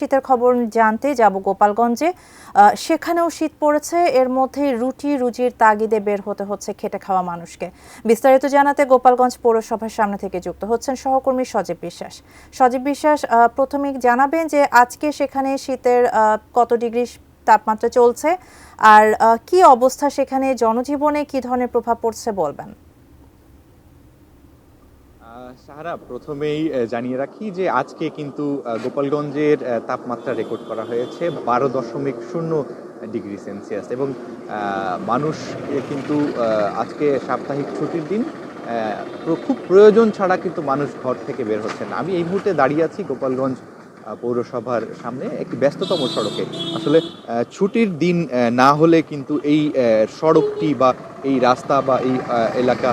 শীতের খবর জানতে যাব গোপালগঞ্জে। সেখানেও শীত পড়েছে, এর মধ্যে রুটি রুজির তাগিদে বের হতে হচ্ছে খেটে খাওয়া মানুষকে। বিস্তারিত জানাতে গোপালগঞ্জ পৌরসভার সামনে থেকে যুক্ত হচ্ছেন সহকর্মী সজীব বিশ্বাস। সজীব বিশ্বাস, প্রথমে জানাবেন যে আজকে সেখানে শীতের কত ডিগ্রি তাপমাত্রা চলছে, আর কি অবস্থা সেখানে, জনজীবনে কি ধরনের প্রভাব পড়ছে বলবেন। সাহারা, প্রথমেই জানিয়ে রাখি যে আজকে কিন্তু গোপালগঞ্জের তাপমাত্রা রেকর্ড করা হয়েছে 12.0 ডিগ্রি সেলসিয়াস এবং মানুষ কিন্তু আজকে সাপ্তাহিক ছুটির দিন, খুব প্রয়োজন ছাড়া কিন্তু মানুষ ঘর থেকে বের হচ্ছে না। আমি এই মুহূর্তে দাঁড়িয়ে আছি গোপালগঞ্জ পৌরসভার সামনে একটি ব্যস্ততম সড়কে। আসলে ছুটির দিন না হলে কিন্তু এই সড়কটি বা এই রাস্তা বা এই এলাকা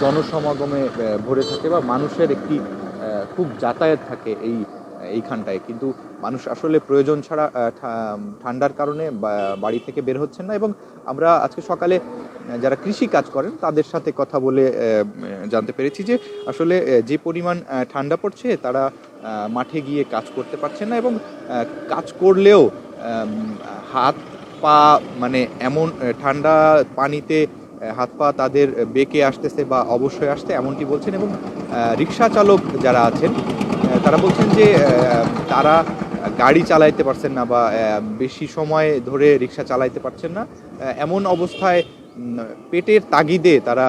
জনসমাগমে ভরে থাকে বা মানুষের একটি খুব যাতায়াত থাকে এইখানটায়। কিন্তু মানুষ আসলে প্রয়োজন ছাড়া ঠান্ডার কারণে বাড়ি থেকে বের হচ্ছেন না। এবং আমরা আজকে সকালে যারা কৃষি কাজ করেন তাদের সাথে কথা বলে জানতে পেরেছি যে আসলে যে পরিমাণ ঠান্ডা পড়ছে তারা মাঠে গিয়ে কাজ করতে পারছেন না, এবং কাজ করলেও হাত পা মানে এমন ঠান্ডা পানিতে হাত পা তাদের বেঁকে আসতেছে বা অবশ্যই আসছে এমনটি বলছেন। এবং রিক্সা চালক যারা আছেন তারা বলছেন যে তারা গাড়ি চালাইতে পারছেন না বা বেশি সময় ধরে রিক্সা চালাইতে পারছেন না। এমন অবস্থায় পেটের তাগিদে তারা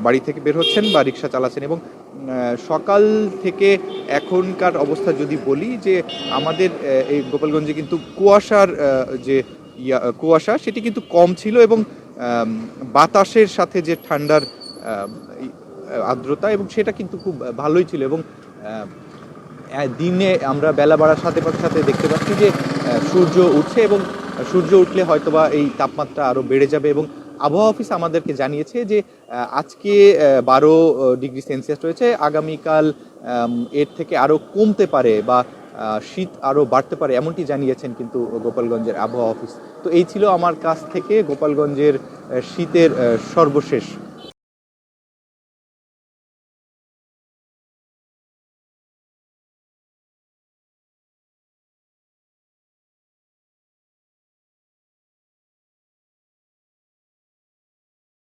বাড়ি থেকে বের হচ্ছেন বা রিক্সা চালাচ্ছেন। এবং সকাল থেকে এখনকার অবস্থা যদি বলি যে আমাদের এই গোপালগঞ্জে কিন্তু কুয়াশার যে কুয়াশা সেটি কিন্তু কম ছিল, এবং বাতাসের সাথে যে ঠান্ডার আর্দ্রতা এবং সেটা কিন্তু খুব ভালোই ছিল। এবং দিনে আমরা বেলা বাড়ার সাথে সাথে দেখতে পাচ্ছি যে সূর্য উঠছে, এবং সূর্য উঠলে হয়তোবা এই তাপমাত্রা আরও বেড়ে যাবে। এবং আবহাওয়া অফিস আমাদেরকে জানিয়েছে যে আজকে 12 ডিগ্রি সেলসিয়াস রয়েছে, আগামীকাল এর থেকে আরও কমতে পারে বা শীত আরও বাড়তে পারে এমনটি জানিয়েছেন কিন্তু গোপালগঞ্জের আবহাওয়া অফিস। তো এই ছিল আমার কাছ থেকে গোপালগঞ্জের শীতের সর্বশেষ